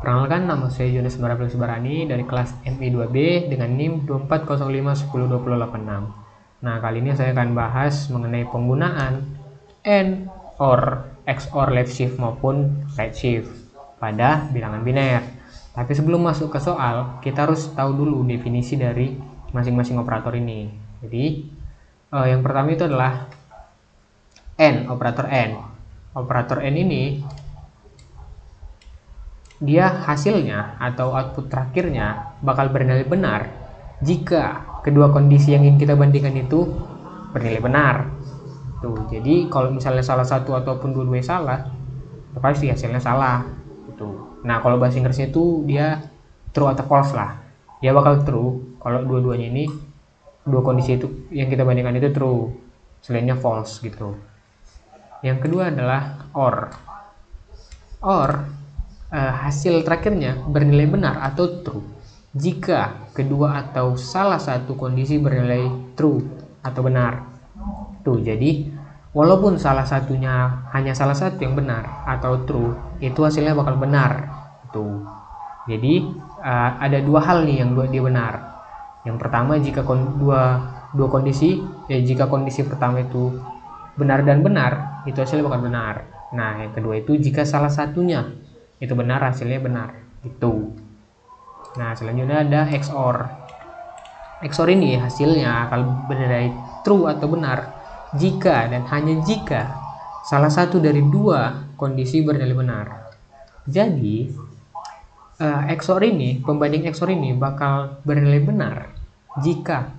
Perkenalkan, nama saya Yunus Barani dari kelas MI2B dengan NIM 2405102086. Nah, kali ini saya akan bahas mengenai penggunaan AND, OR, XOR left shift maupun right shift pada bilangan biner. Tapi sebelum masuk ke soal, kita harus tahu dulu definisi dari masing-masing operator ini. Jadi, yang pertama itu adalah AND, operator AND. Operator AND ini dia hasilnya atau output terakhirnya bakal bernilai benar jika kedua kondisi yang ingin kita bandingkan itu bernilai benar. Tuh, jadi kalau misalnya salah satu ataupun dua-duanya salah, pasti hasilnya salah. Gitu. Nah, kalau bahasa Inggrisnya itu dia true atau false lah. Dia bakal true kalau dua-duanya ini, dua kondisi itu yang kita bandingkan itu true, selainnya false gitu. Yang kedua adalah OR. OR hasil terakhirnya bernilai benar atau true jika kedua atau salah satu kondisi bernilai true atau benar. Tuh, jadi walaupun salah satunya hanya salah satu yang benar atau true, itu hasilnya bakal benar. Tuh. Jadi ada dua hal nih yang dia benar. Yang pertama, jika dua kondisi, jika kondisi pertama itu benar dan benar, itu hasilnya bakal benar. Nah, yang kedua itu jika salah satunya itu benar, hasilnya benar gitu. Nah, selanjutnya ada XOR. XOR ini hasilnya akan bernilai true atau benar jika dan hanya jika salah satu dari dua kondisi bernilai benar. Jadi XOR ini, pembanding XOR ini bakal bernilai benar jika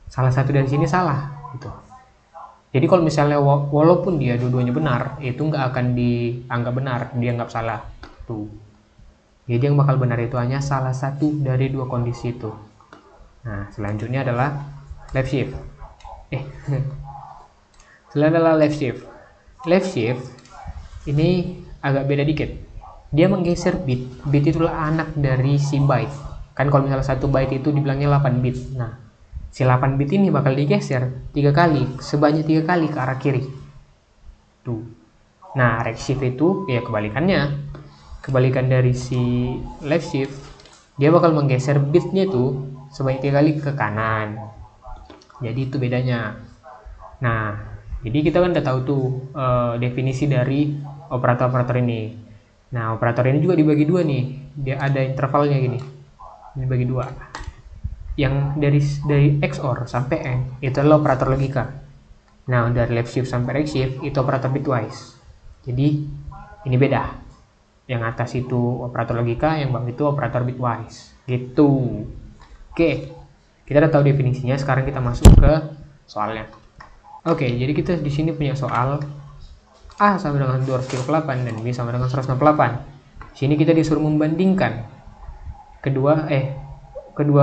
salah satu dari sini salah gitu. Jadi kalau misalnya walaupun dia dua-duanya benar, itu nggak akan dianggap benar, dia nggak salah. Tuh. Jadi yang bakal benar itu hanya salah satu dari dua kondisi itu. Nah, selanjutnya adalah left shift. Selanjutnya adalah left shift. Left shift ini agak beda dikit. Dia menggeser bit. Bit itulah anak dari si byte. Kan kalau misalnya satu byte itu dibilangnya 8 bit. Nah, si 8 bit ini bakal digeser 3 kali, sebanyak 3 kali ke arah kiri. Tuh. Nah, right shift itu ya kebalikannya. Kebalikan dari si left shift, dia bakal menggeser bitnya tuh sebanyak 3 kali ke kanan. Jadi itu bedanya. Nah, jadi kita kan udah tahu tuh definisi dari operator-operator ini. Nah, operator ini juga dibagi dua nih. Dia ada intervalnya gini. Dibagi dua. Yang dari XOR sampai AND itu adalah operator logika. Nah, dari left shift sampai right shift itu operator bitwise. Jadi ini beda. Yang atas itu operator logika, yang bawah itu operator bitwise. Gitu. Oke. Kita udah tahu definisinya, sekarang kita masuk ke soalnya. Oke, jadi kita di sini punya soal A sama dengan 238 dan B sama dengan 168. Di sini kita disuruh membandingkan kedua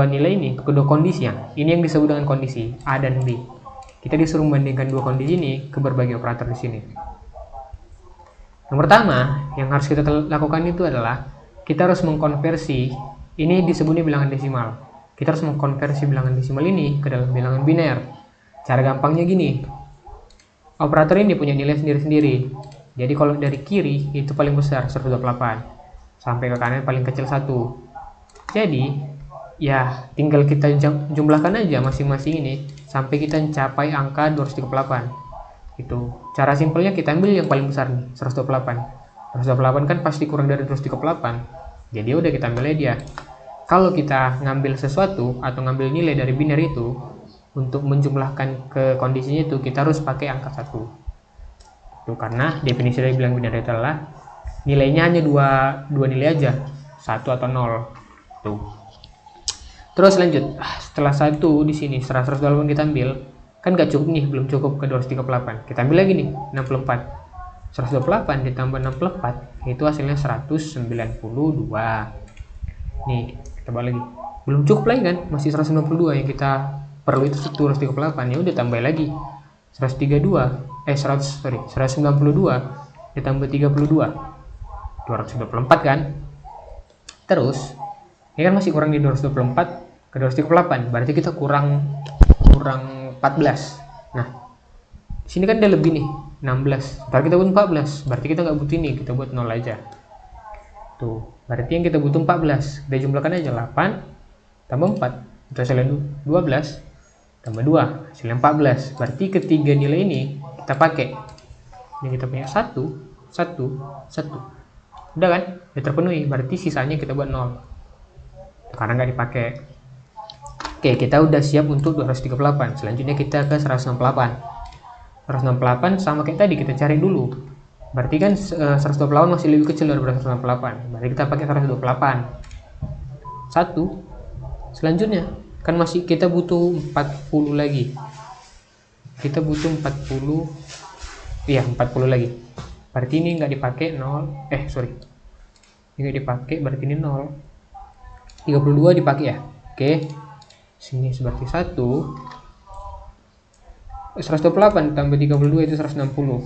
nilai ini, kedua kondisi ini yang disebut dengan kondisi A dan B. Kita disuruh membandingkan dua kondisi ini ke berbagai operator di sini. Yang pertama yang harus kita lakukan itu adalah kita harus mengkonversi, ini disebutnya bilangan desimal. Kita harus mengkonversi bilangan desimal ini ke dalam bilangan biner. Cara gampangnya gini, operator ini punya nilai sendiri-sendiri. Jadi kalau dari kiri itu paling besar 128, sampai ke kanan paling kecil 1. Jadi ya tinggal kita jumlahkan aja masing-masing ini sampai kita mencapai angka 238. Itu cara simpelnya, kita ambil yang paling besar nih, 128 kan pasti kurang dari 238, jadi udah kita ambil dia. Kalau kita ngambil sesuatu atau ngambil nilai dari biner itu untuk menjumlahkan ke kondisinya itu, kita harus pakai angka 1 itu, karena definisi dari bilangan biner itu adalah nilainya hanya dua nilai aja, 1 atau 0 tuh. Terus lanjut, setelah 1 di sini 128 kita ambil, kan gak cukup nih, belum cukup ke 238, kita ambil lagi nih 64. 128 ditambah 64 itu hasilnya 192. Nih kita balik lagi, belum cukup lagi kan, masih 192. Yang kita perlu itu 238, ya udah tambah lagi 192 ditambah 32 224 kan. Terus ini kan masih kurang di 224 ke 238, berarti kita kurang 14. Nah, di sini kan dia lebih nih 16. Ntar kita buat 14, berarti kita nggak butuh ini, kita buat 0 aja. Tuh. Berarti yang kita butuh 14. Kita jumlahkan aja 8 tambah 4. Itu hasilnya 12 tambah 2. Hasilnya 14. Berarti ketiga nilai ini kita pakai. Ini kita punya 1, 1, 1. Udah kan? Udah terpenuhi. Berarti sisanya kita buat 0. Karena nggak dipakai. Oke, kita udah siap untuk 238. Selanjutnya kita ke 168. 168 sama kayak tadi, kita cari dulu. Berarti kan 128 masih lebih kecil daripada 168. Berarti kita pakai 128. 1. Selanjutnya kan masih kita butuh 40 lagi. Kita butuh 40. Iya, 40 lagi. Berarti ini nggak dipakai 0. Ini nggak dipakai, berarti ini 0. 32 dipakai ya. Oke. Sini seperti 128 tambah 32 itu 160.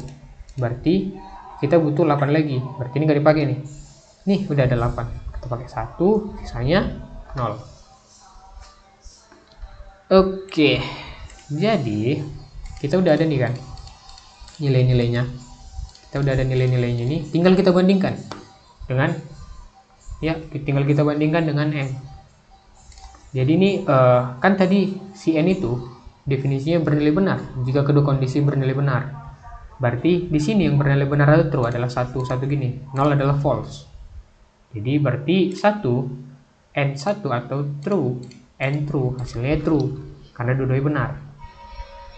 Berarti kita butuh 8 lagi. Berarti ini nggak dipakai nih. Nih udah ada 8. Kita pakai 1, sisanya 0. Oke. Jadi kita udah ada nih kan nilai-nilainya. Kita udah ada nilai-nilainya nih. Tinggal kita bandingkan dengan tinggal kita bandingkan dengan n. Jadi ini kan tadi si n itu definisinya bernilai benar jika kedua kondisi bernilai benar. Berarti di sini yang bernilai benar atau true adalah 1 gini, 0 adalah false. Jadi berarti 1 n1 atau true, n true, hasilnya true karena dua-duanya benar.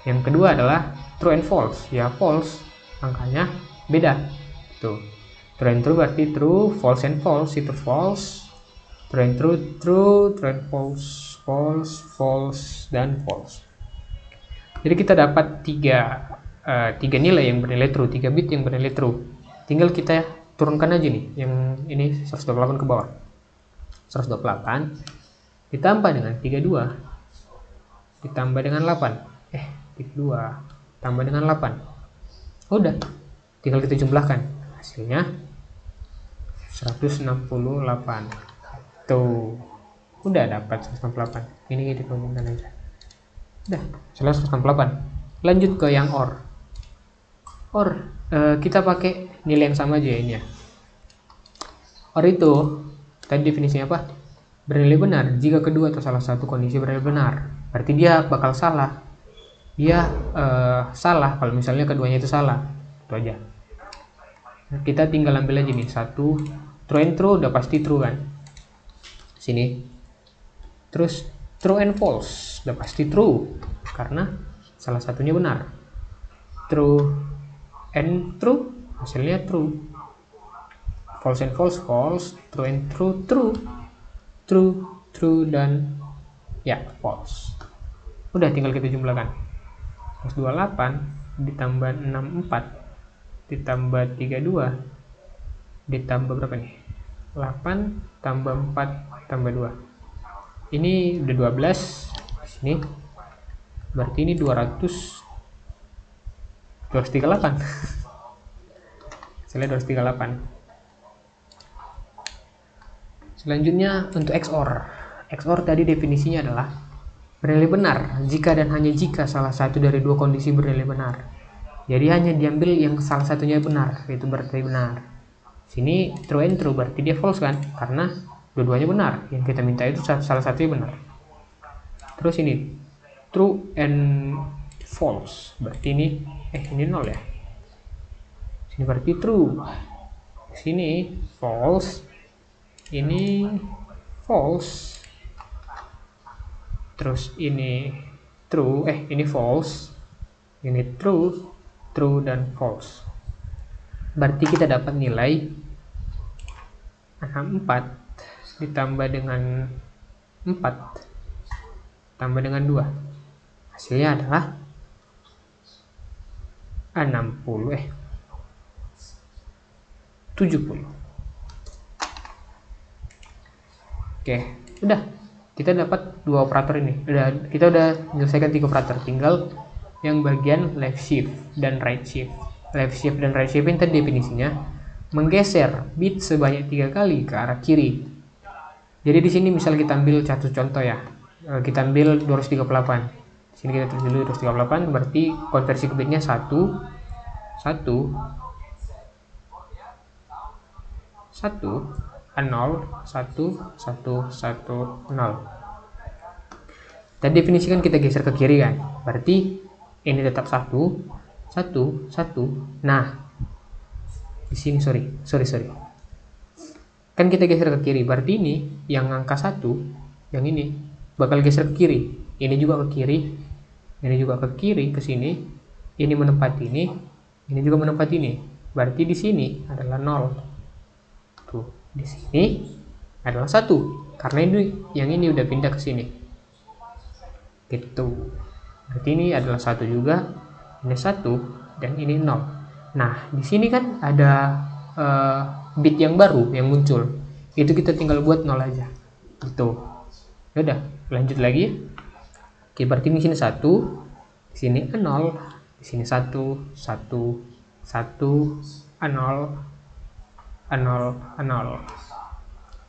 Yang kedua adalah true and false, ya false, angkanya beda. Tuh. True and true berarti true, false and false itu false. True and true, true and false, false, false, dan false. Jadi kita dapat tiga nilai yang bernilai true, 3 bit yang bernilai true. Tinggal kita turunkan aja nih, yang ini 128 ke bawah. 128 ditambah dengan 32 ditambah dengan 8. 32 tambah dengan 8. Udah, tinggal kita jumlahkan. Hasilnya 168. Tuh, udah dapat 168. Ini kita gabungkan aja. Udah, 168. Lanjut ke yang OR. Kita pakai nilai yang sama aja ini ya. OR itu tadi definisinya apa? Bernilai benar jika kedua atau salah satu kondisi bernilai benar. Berarti dia bakal salah. Dia salah kalau misalnya keduanya itu salah. Itu aja. Kita tinggal ambil aja nih 1 true and true, udah pasti true kan. Sini. Terus true and false, udah pasti true karena salah satunya benar. True and true, hasilnya true. False and false, false. True and true, true. True, true, dan false. Udah, tinggal kita jumlahkan. 128 ditambah 64 ditambah 32 ditambah berapa nih? 8 tambah 4 tambah 2. Ini udah 12. Sini. Berarti ini 238. Hasilnya 238. Selanjutnya untuk XOR. XOR tadi definisinya adalah bernilai benar jika dan hanya jika salah satu dari dua kondisi bernilai benar. Jadi hanya diambil yang salah satunya benar, yaitu berarti benar. Sini true and true berarti dia false kan, karena dua-duanya benar. Yang kita minta itu salah satunya benar. Terus ini true and false berarti ini 0 ya. Sini berarti true. Sini false. Ini false. Terus ini true, ini false. Ini true, dan false. Berarti kita dapat nilai 4 ditambah dengan 4 tambah dengan 2. Hasilnya adalah 70. Oke, udah. Kita dapat dua operator ini. Kita udah menyelesaikan 3 operator. Tinggal yang bagian left shift dan right shift. Left shift dan right shift ini tadi definisinya menggeser bit sebanyak 3 kali ke arah kiri. Jadi di sini misal kita ambil satu contoh ya. Kita ambil 238. Sini kita tulis dulu 238 berarti konversi ke bitnya 1 1 1 0, 1, 1, 1, 0. Dan definisikan kita geser ke kiri kan, berarti ini tetap 1, 1, 1. Nah, di sini sorry. Kan kita geser ke kiri, berarti ini yang angka 1, yang ini bakal geser ke kiri. Ini juga ke kiri, ini juga ke kiri ke sini. Ini menempati ini juga menempati ini. Berarti di sini adalah 0. Tuh, di sini adalah 1 karena yang ini udah pindah ke sini. Gitu. Berarti ini adalah 1 juga, ini 1 dan ini 0. Nah, di sini kan ada bit yang baru yang muncul. Itu kita tinggal buat 0 aja. Gitu. Udah, lanjut lagi. Oke, berarti di sini 1, di sini 0, di sini 1, 1, 1, 0, 0, 0.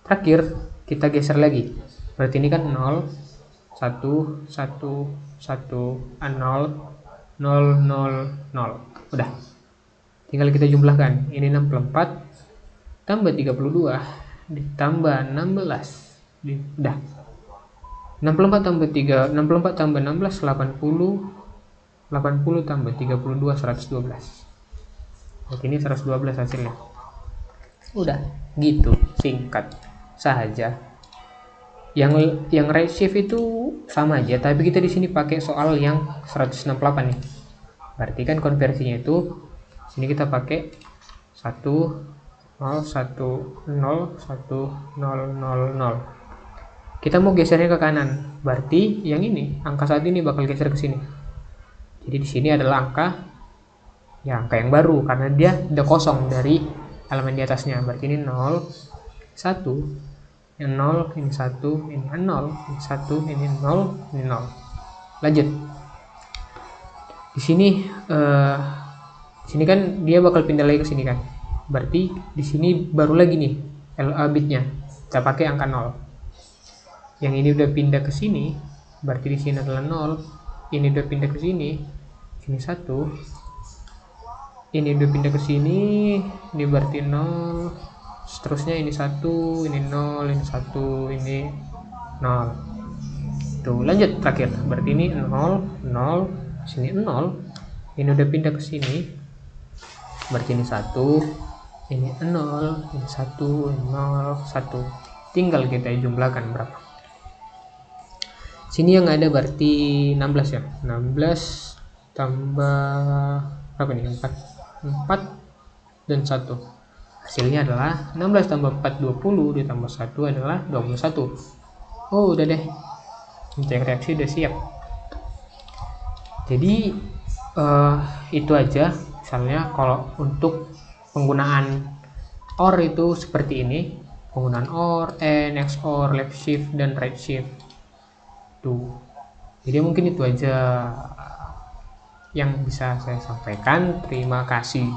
Terakhir kita geser lagi. Berarti ini kan 0, 1, 1, 1, 0, 0, 0, 0. Udah. Tinggal kita jumlahkan. Ini 64 tambah 32 ditambah 16. Udah. 64 tambah 3, 64 tambah 16 80. 80 tambah 32 112. Oke, ini 112 hasilnya. Udah, gitu, singkat saja. Yang redshift itu sama aja, tapi kita di sini pakai soal yang 168 nih. Berarti kan konversinya itu sini kita pakai 1 0 1 0 1 0 0 0. Kita mau gesernya ke kanan, berarti yang ini angka 1 ini bakal geser ke sini. Jadi di sini adalah angka yang baru karena dia udah kosong dari elemen di atasnya. Berarti ini 0 1, ini 0, ini 1, ini 0, ini 1, ini 0, ini 0. Lanjut. Di sini kan dia bakal pindah lagi ke sini kan. Berarti di sini baru lagi nih LA bitnya. Kita pakai angka 0. Yang ini udah pindah ke sini, berarti di sini adalah 0. Ini udah pindah ke sini, sini 1. Ini udah pindah ke sini, ini berarti 0. Seterusnya ini 1, ini 0, ini 1, ini 0. Tuh, lanjut terakhir. Berarti ini 0, 0, sini 0. Ini udah pindah ke sini. Berarti ini 1, ini 0, ini 1, ini 0, 1. Tinggal kita jumlahkan berapa. Sini yang ada berarti 16 ya. 16 tambah berapa nih? 4 dan 1. Hasilnya adalah 16 tambah 4 20 ditambah 1 adalah 21. Oh, udah deh. Cek reaksi udah siap. Jadi itu aja. Misalnya kalau untuk penggunaan OR itu seperti ini. Penggunaan OR, AND, XOR, left shift dan right shift. Tuh. Jadi mungkin itu aja yang bisa saya sampaikan. Terima kasih.